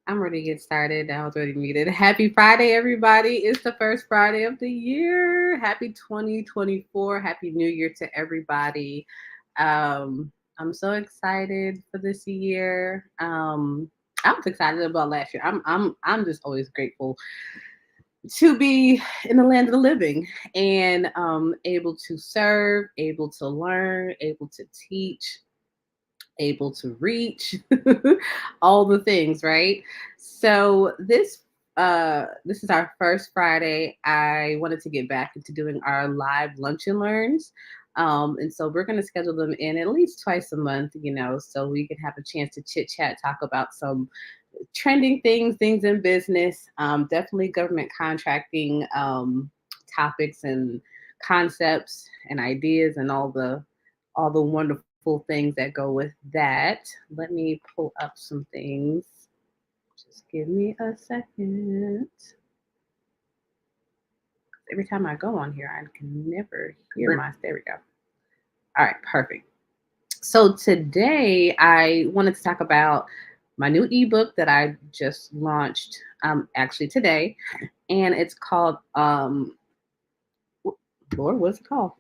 I'm ready to get started. I was already muted. Happy Friday, everybody. It's the first Friday of the year. Happy 2024. Happy New Year to everybody. I'm so excited for this year. I was excited about last year. I'm just always grateful to be in the land of the living and able to serve, able to learn, able to teach, able to reach, all the things, right? So this is our first Friday. I wanted to get back into doing our live lunch and learns. And so we're going to schedule them in at least twice a month, so we can have a chance to chit chat, talk about some trending things in business, definitely government contracting topics and concepts and ideas and all the wonderful things that go with that. Let me pull up some things. Just give me a second. Every time I go on here, I can never hear my. There we go. All right, perfect. So today I wanted to talk about my new ebook that I just launched actually today, and it's called Lord, what's it called?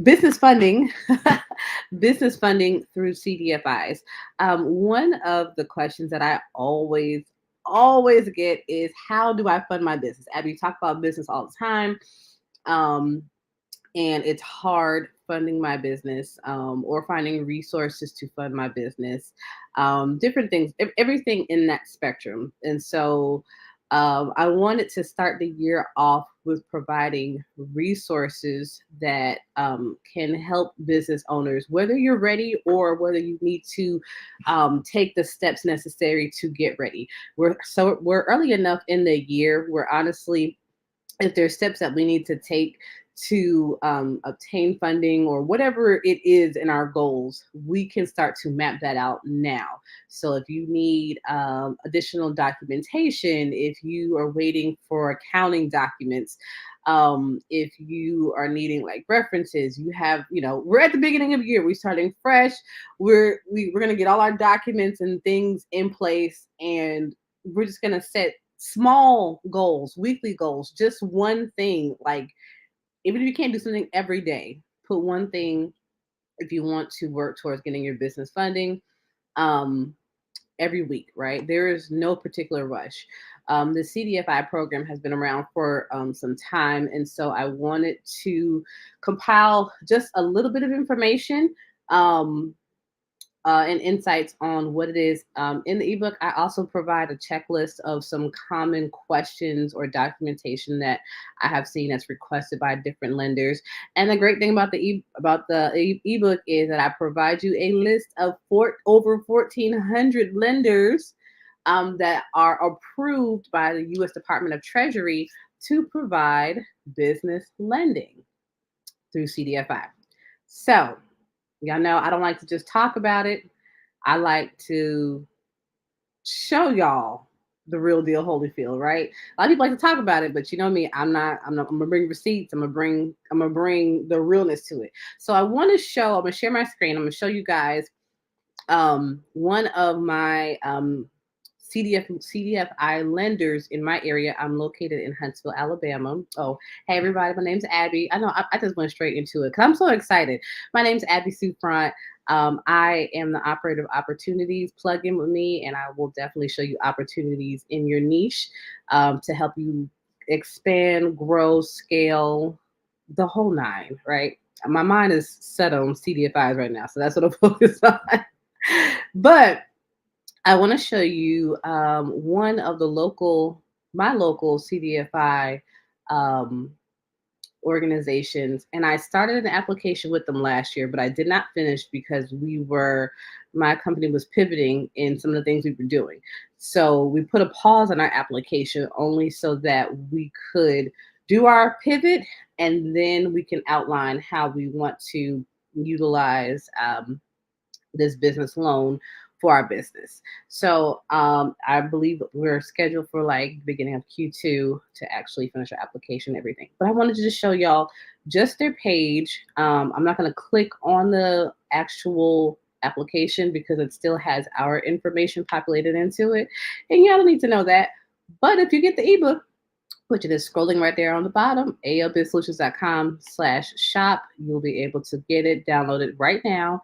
Business funding, business funding through CDFIs. One of the questions that I always get is, how do I fund my business? Abby, you talk about business all the time. Um, and it's hard funding my business, or finding resources to fund my business, different things, everything in that spectrum. And so I wanted to start the year off with providing resources that can help business owners, whether you're ready or whether you need to take the steps necessary to get ready. We're early enough in the year where, honestly, if there's steps that we need to take to obtain funding or whatever it is in our goals, we can start to map that out now. So if you need additional documentation, if you are waiting for accounting documents, if you are needing like references, we're at the beginning of the year, we're starting fresh. We're gonna get all our documents and things in place, and we're just gonna set small goals, weekly goals, just one thing. Like, even if you can't do something every day, put one thing if you want to work towards getting your business funding um, every week, right? There is no particular rush. The CDFI program has been around for some time, and so I wanted to compile just a little bit of information, um, and insights on what it is. In the ebook, I also provide a checklist of some common questions or documentation that I have seen that's requested by different lenders. And the great thing about the ebook is that I provide you a list of over 1,400 lenders that are approved by the U.S. Department of Treasury to provide business lending through CDFI. So, y'all know I don't like to just talk about it. I like to show y'all the real deal Holyfield, right? A lot of people like to talk about it, but you know me, I'm gonna bring receipts. I'm gonna bring the realness to it. So I'm gonna share my screen. I'm gonna show you guys one of my CDFI lenders in my area. I'm located in Huntsville, Alabama. Oh, hey everybody, my name's Abby. I know I just went straight into it because I'm so excited. My name's Abby Sufront. I am the operator of opportunities. Plug in with me, and I will definitely show you opportunities in your niche to help you expand, grow, scale, the whole nine. Right? My mind is set on CDFIs right now, so that's what I'm focused on. But I want to show you one of my local CDFI um, organizations. And I started an application with them last year, but I did not finish because my company was pivoting in some of the things we were doing. So we put a pause on our application only so that we could do our pivot, and then we can outline how we want to utilize this business loan for our business. So I believe we're scheduled for like beginning of Q2 to actually finish our application and everything. But I wanted to just show y'all just their page. I'm not going to click on the actual application because it still has our information populated into it. And y'all don't need to know that. But if you get the ebook, which it is scrolling right there on the bottom, aobizsolutions.com/shop, you'll be able to get it, download it right now,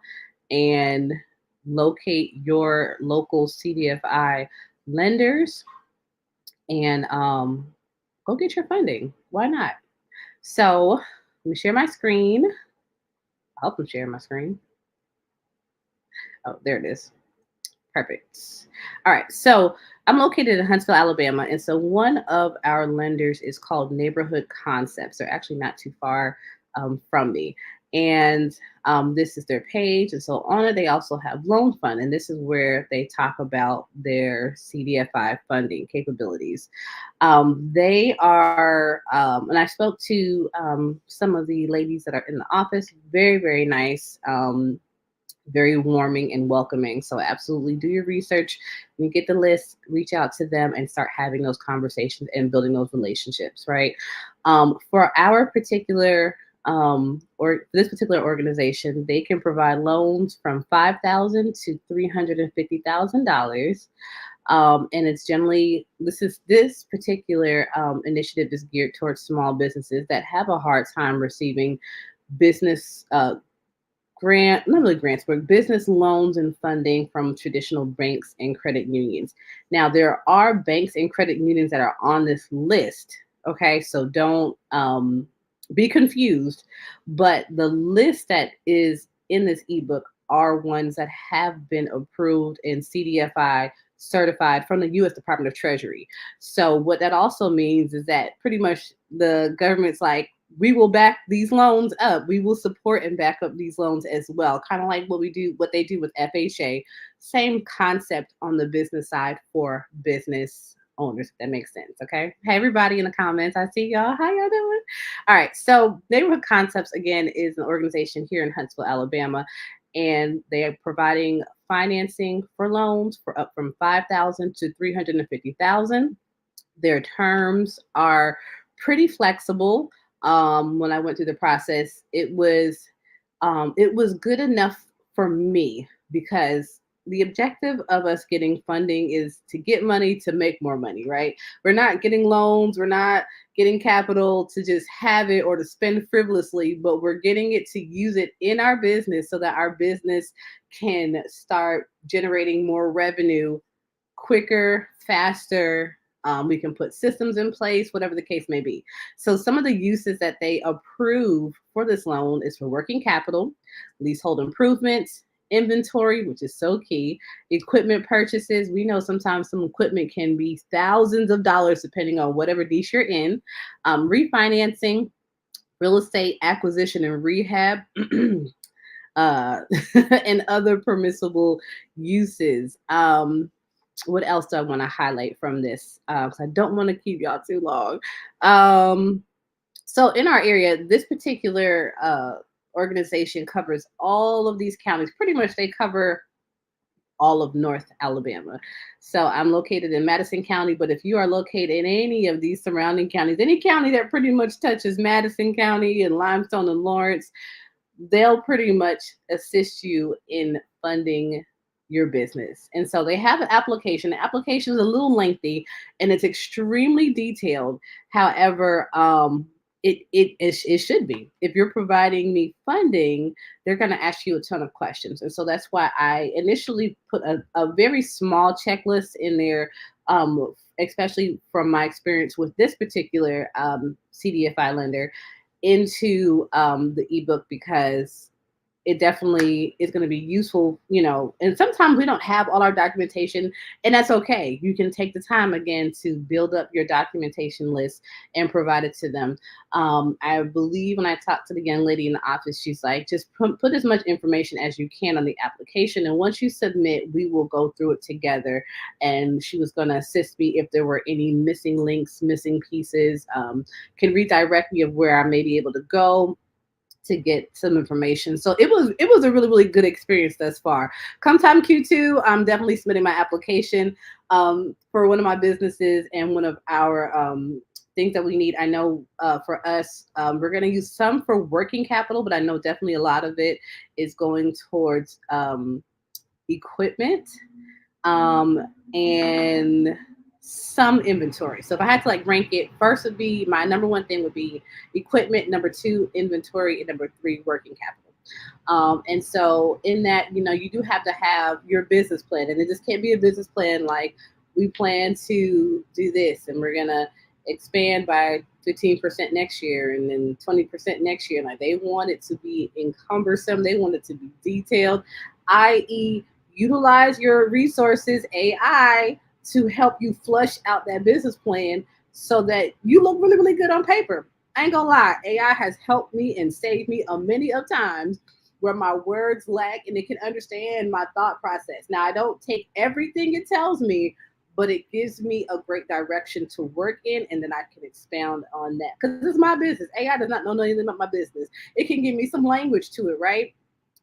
and locate your local CDFI lenders and go get your funding. Why not? So let me share my screen. I hope I'm sharing my screen. Oh, there it is. Perfect. All right. So I'm located in Huntsville, Alabama. And so one of our lenders is called Neighborhood Concepts. They're actually not too far from me. And this is their page. And so on it, they also have Loan Fund. And this is where they talk about their CDFI funding capabilities. They are, and I spoke to some of the ladies that are in the office, very, very nice. Very warming and welcoming. So absolutely do your research. When you get the list, reach out to them and start having those conversations and building those relationships, right? For our particular or this particular organization, they can provide loans from $5,000 to $350,000. And it's generally this particular initiative is geared towards small businesses that have a hard time receiving business not really grants, but business loans and funding from traditional banks and credit unions. Now, there are banks and credit unions that are on this list. Okay, so don't be confused. But the list that is in this ebook are ones that have been approved in CDFI certified from the U.S. Department of Treasury. So what that also means is that pretty much the government's like, we will back these loans up. We will support and back up these loans as well. Kind of like what they do with FHA. Same concept on the business side for business owners, if that makes sense. Okay. Hey, everybody in the comments. I see y'all. How y'all doing? All right. So Neighborhood Concepts, again, is an organization here in Huntsville, Alabama. And they are providing financing for loans for up from $5,000 to $350,000. Their terms are pretty flexible. When I went through the process, it was good enough for me because the objective of us getting funding is to get money to make more money, right? We're not getting loans, we're not getting capital to just have it or to spend frivolously, but we're getting it to use it in our business so that our business can start generating more revenue quicker, faster. We can put systems in place, whatever the case may be. So some of the uses that they approve for this loan is for working capital, leasehold improvements, inventory, which is so key, equipment purchases. We know sometimes some equipment can be thousands of dollars depending on whatever niche you're in, refinancing, real estate acquisition and rehab, and other permissible uses. What else do I want to highlight from this? Because I don't want to keep y'all too long. So in our area, this particular organization covers all of these counties. Pretty much they cover all of North Alabama. So I'm located in Madison County, but if you are located in any of these surrounding counties, any county that pretty much touches Madison County and Limestone and Lawrence, they'll pretty much assist you in funding your business. And so they have an application. The application is a little lengthy and it's extremely detailed. However, it should be. If you're providing me funding, they're going to ask you a ton of questions. And so that's why I initially put a very small checklist in there, especially from my experience with this particular CDFI lender, into the ebook because it definitely is going to be useful, and sometimes we don't have all our documentation and that's okay. You can take the time again to build up your documentation list and provide it to them. I believe when I talked to the young lady in the office, she's like, just put as much information as you can on the application. And once you submit, we will go through it together. And she was going to assist me if there were any missing links, missing pieces, can redirect me of where I may be able to go to get some information. So it was a really, really good experience thus far. Come time Q2, I'm definitely submitting my application for one of my businesses and one of our things that we need. I know for us, we're going to use some for working capital, but I know definitely a lot of it is going towards equipment and some inventory. So if I had to like rank it, first would be my number one thing would be equipment, number two, inventory, and number three, working capital. And so in that, you do have to have your business plan, and it just can't be a business plan like we plan to do this, and we're gonna expand by 15% next year, and then 20% next year. Like they want it to be encumbersome, they want it to be detailed, i.e., utilize your resources, AI, to help you flush out that business plan so that you look really, really good on paper. I ain't gonna lie, AI has helped me and saved me a many of times where my words lack and it can understand my thought process. Now, I don't take everything it tells me, but it gives me a great direction to work in, and then I can expound on that because it's my business. AI does not know anything about my business. It can give me some language to it, right?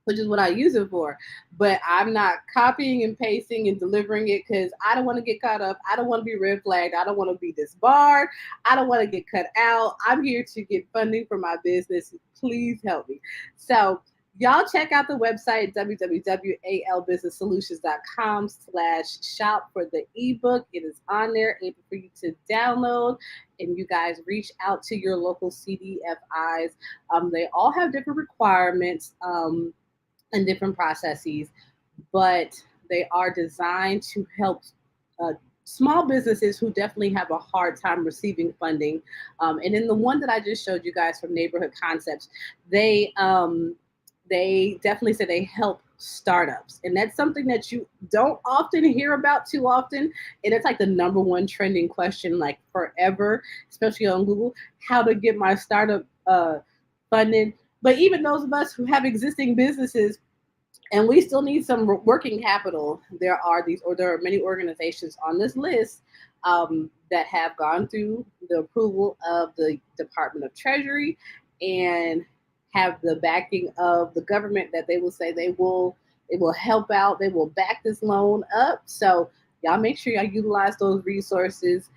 Which is what I use it for. But I'm not copying and pasting and delivering it because I don't want to get caught up. I don't want to be red flagged. I don't want to be disbarred. I don't want to get cut out. I'm here to get funding for my business. Please help me. So y'all check out the website www.albusinesssolutions.com/shop for the ebook. It is on there, able for you to download, and you guys reach out to your local CDFIs. They all have different requirements. And different processes, but they are designed to help uh, small businesses who definitely have a hard time receiving funding. And in the one that I just showed you guys from Neighborhood Concepts, they definitely say they help startups, and that's something that you don't often hear about too often. And it's like the number one trending question, like forever, especially on Google, how to get my startup funded. But even those of us who have existing businesses and we still need some working capital, there are many organizations on this list that have gone through the approval of the Department of Treasury and have the backing of the government that they will say they will help out, they will back this loan up. So y'all make sure y'all utilize those resources,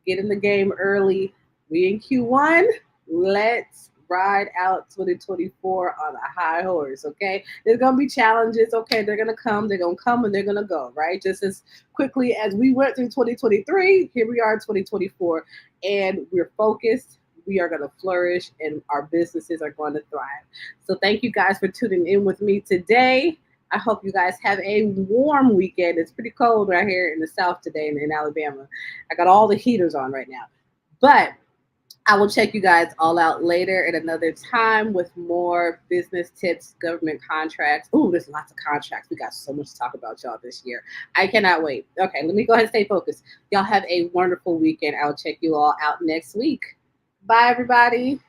get in the game early. We in Q1, let's ride out 2024 on a high horse, okay? There's gonna be challenges, okay? They're gonna come and they're gonna go, right? Just as quickly as we went through 2023, here we are in 2024, and we're focused. We are gonna flourish, and our businesses are going to thrive. So thank you guys for tuning in with me today. I hope you guys have a warm weekend. It's pretty cold right here in the South today in Alabama. I got all the heaters on right now, but I will check you guys all out later at another time with more business tips, government contracts. Ooh, there's lots of contracts. We got so much to talk about, y'all, this year. I cannot wait. Okay, let me go ahead and stay focused. Y'all have a wonderful weekend. I'll check you all out next week. Bye, everybody.